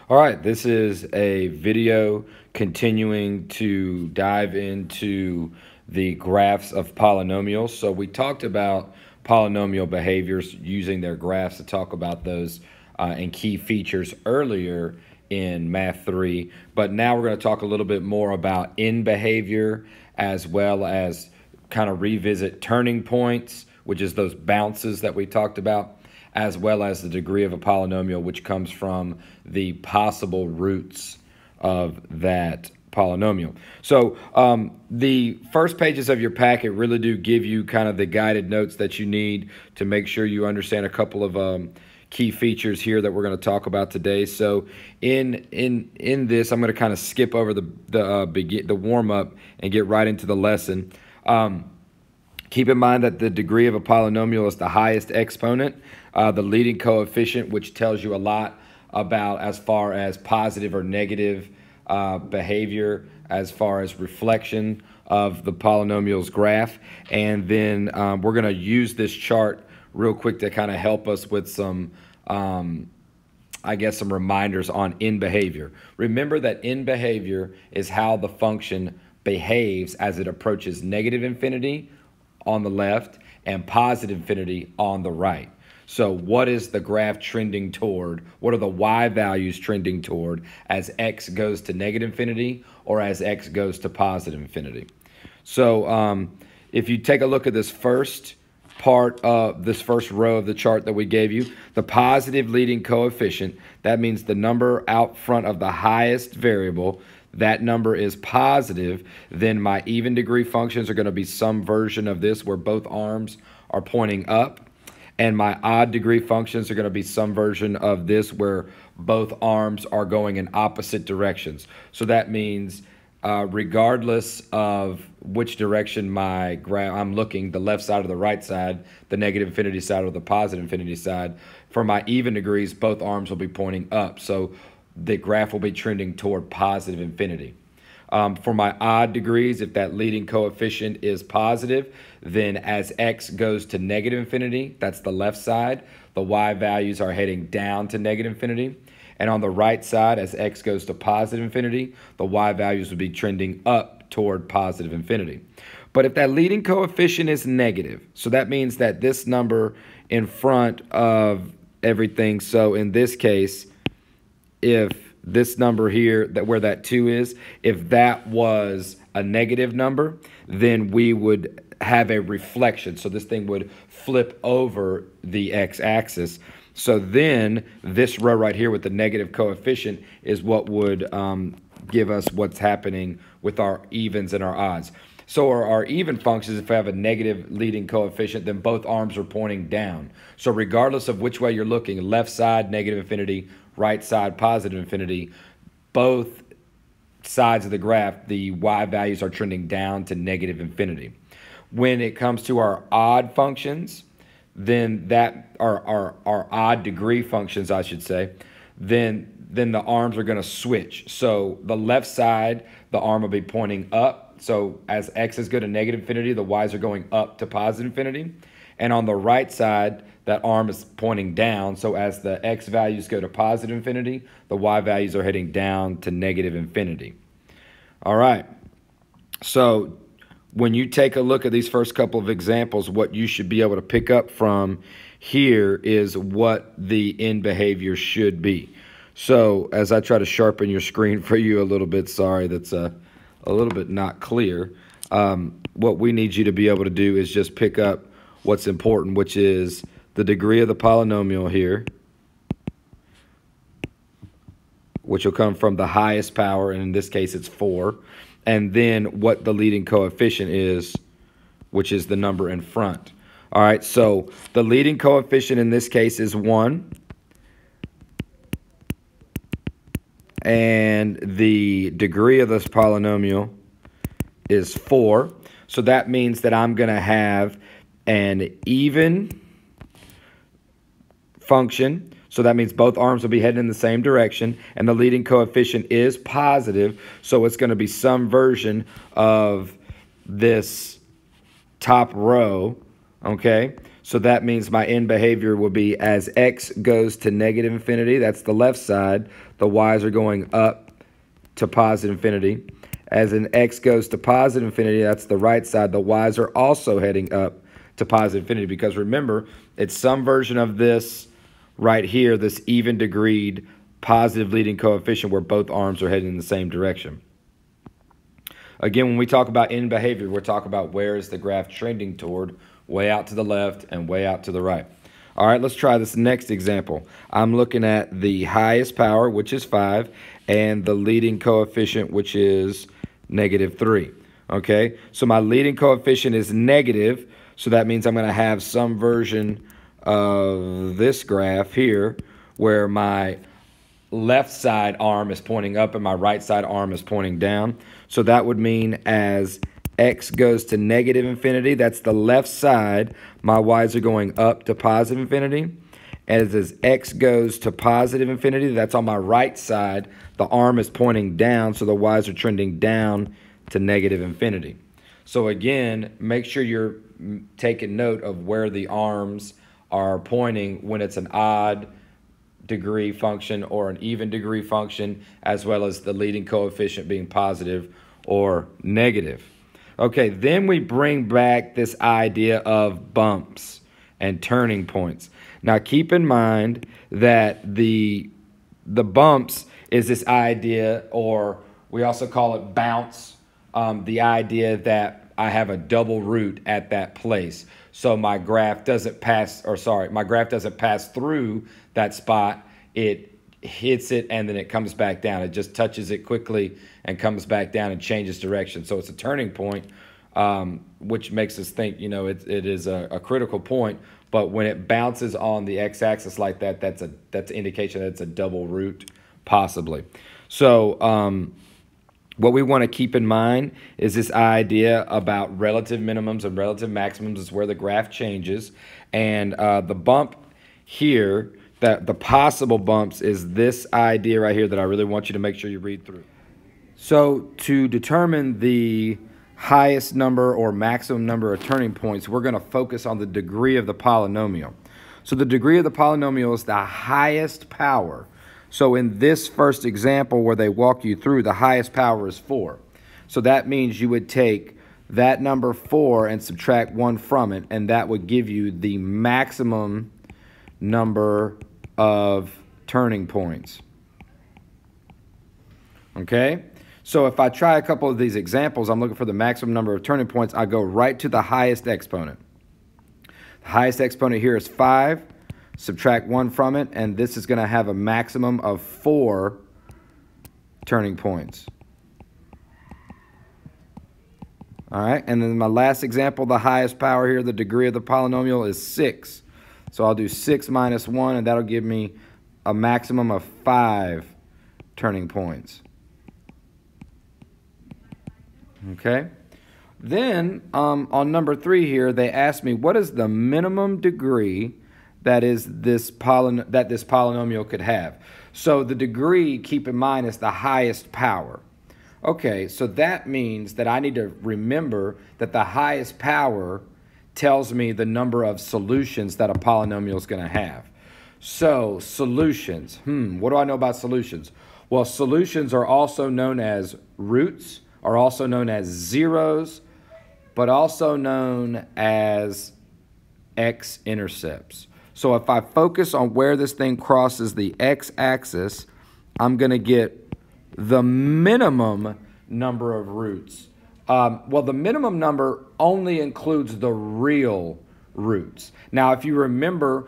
All right, this is a video continuing to dive into the graphs of polynomials. So we talked about polynomial behaviors using their graphs to talk about those and key features earlier in Math 3. But now we're going to talk a little bit more about end behavior as well as kind of revisit turning points, which is those bounces that we talked about, as well as the degree of a polynomial, which comes from the possible roots of that polynomial. So the first pages of your packet really do give you kind of the guided notes that you need to make sure you understand a couple of key features here that we're going to talk about today. So in this, I'm going to kind of skip over the warm-up and get right into the lesson. Keep in mind that the degree of a polynomial is the highest exponent, the leading coefficient, which tells you a lot about as far as positive or negative behavior, as far as reflection of the polynomial's graph. And then we're going to use this chart real quick to kind of help us with some, I guess, some reminders on end behavior. Remember that end behavior is how the function behaves as it approaches negative infinity on the left and positive infinity on the right. So what is the graph trending toward? What are the y values trending toward as x goes to negative infinity or as x goes to positive infinity? So if you take a look at this first part of this first row of the chart that we gave you, the positive leading coefficient, that means the number out front of the highest variable, that number is positive, then my even degree functions are going to be some version of this where both arms are pointing up. And my odd degree functions are going to be some version of this where both arms are going in opposite directions. So that means regardless of which direction my graph I'm looking, the left side or the right side, the negative infinity side or the positive infinity side, for my even degrees, both arms will be pointing up. So the graph will be trending toward positive infinity. For my odd degrees, if that leading coefficient is positive, then as x goes to negative infinity, that's the left side, the y values are heading down to negative infinity. And on the right side, as x goes to positive infinity, the y values would be trending up toward positive infinity. But if that leading coefficient is negative, so that means that this number in front of everything, so in this case, if this number here, that where that 2 is, if that was a negative number, then we would have a reflection. So this thing would flip over the x-axis. So then this row right here with the negative coefficient is what would give us what's happening with our evens and our odds. So our even functions, if I have a negative leading coefficient, then both arms are pointing down. So regardless of which way you're looking, left side, negative infinity, right side, positive infinity, both sides of the graph, the y values are trending down to negative infinity. When it comes to our odd functions, then that our odd degree functions, I should say, then the arms are going to switch. So the left side, the arm will be pointing up. So as x is go to negative infinity, the y's are going up to positive infinity. And on the right side, that arm is pointing down. So as the x values go to positive infinity, the y values are heading down to negative infinity. All right. So when you take a look at these first couple of examples, what you should be able to pick up from here is what the end behavior should be. So as I try to sharpen your screen for you a little bit, sorry, that's a little bit not clear. What we need you to be able to do is just pick up what's important, which is the degree of the polynomial here, which will come from the highest power, and in this case it's 4, and then what the leading coefficient is, which is the number in front. All right, so the leading coefficient in this case is 1, and the degree of this polynomial is 4. So that means that I'm going to have an even function. So that means both arms will be heading in the same direction, and the leading coefficient is positive. So it's going to be some version of this top row, okay? So that means my end behavior will be as x goes to negative infinity, that's the left side, the y's are going up to positive infinity. As an x goes to positive infinity, that's the right side, the y's are also heading up to positive infinity, because remember, it's some version of this right here, this even degreed positive leading coefficient where both arms are heading in the same direction. Again, when we talk about end behavior, we're talking about where is the graph trending toward, way out to the left and way out to the right. All right, let's try this next example. I'm looking at the highest power, which is 5, and the leading coefficient, which is -3. Okay, so my leading coefficient is negative, so that means I'm going to have some version of this graph here where my left side arm is pointing up and my right side arm is pointing down. So that would mean as x goes to negative infinity, that's the left side, my y's are going up to positive infinity. As x goes to positive infinity, that's on my right side, the arm is pointing down, so the y's are trending down to negative infinity. So again, make sure you're taking note of where the arms are pointing when it's an odd degree function or an even degree function, as well as the leading coefficient being positive or negative. Okay, then we bring back this idea of bumps and turning points. Now keep in mind that the bumps is this idea, or we also call it bounce, the idea that I have a double root at that place. So my graph doesn't pass, my graph doesn't pass through that spot. It hits it and then it comes back down. It just touches it quickly and comes back down and changes direction. So it's a turning point, which makes us think, you know, it is a critical point. But when it bounces on the x-axis like that, that's an indication that it's a double root, possibly. So what we want to keep in mind is this idea about relative minimums and relative maximums is where the graph changes. And the bump here, the possible bumps, is this idea right here that I really want you to make sure you read through. So to determine the highest number or maximum number of turning points, we're going to focus on the degree of the polynomial. So the degree of the polynomial is the highest power. So in this first example where they walk you through, the highest power is 4. So that means you would take that number 4 and subtract 1 from it, and that would give you the maximum number of turning points. Okay? So if I try a couple of these examples, I'm looking for the maximum number of turning points. I go right to the highest exponent. The highest exponent here is 5. Subtract 1 from it, and this is going to have a maximum of 4 turning points. All right, and then my last example, the highest power here, the degree of the polynomial is 6. So I'll do 6 minus 1, and that'll give me a maximum of 5 turning points. Okay, then on number 3 here, they asked me what is the minimum degree that this polynomial could have. So the degree, keep in mind, is the highest power. Okay, so that means that I need to remember that the highest power tells me the number of solutions that a polynomial is going to have. So solutions, what do I know about solutions? Well, solutions are also known as roots, are also known as zeros, but also known as x-intercepts. So if I focus on where this thing crosses the x-axis, I'm going to get the minimum number of roots. Well, the minimum number only includes the real roots. Now, if you remember,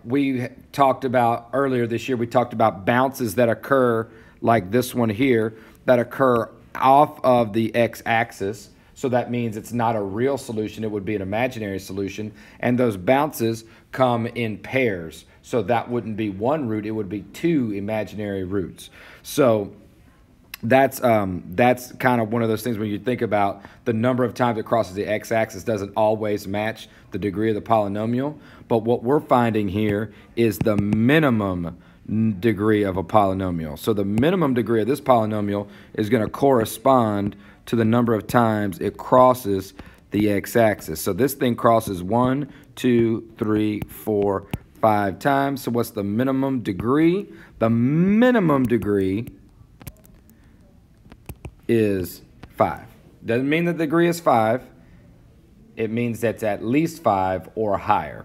we talked about earlier this year, we talked about bounces that occur like this one here, that occur off of the x-axis. So that means it's not a real solution, it would be an imaginary solution. And those bounces come in pairs. So that wouldn't be one root, it would be 2 imaginary roots. So that's kind of one of those things when you think about the number of times it crosses the x-axis doesn't always match the degree of the polynomial. But what we're finding here is the minimum degree of a polynomial. So the minimum degree of this polynomial is going to correspond to the number of times it crosses the x-axis. So this thing crosses 1, 2, 3, 4, 5 times. So what's the minimum degree? The minimum degree is 5. Doesn't mean the degree is 5. It means that's at least 5 or higher.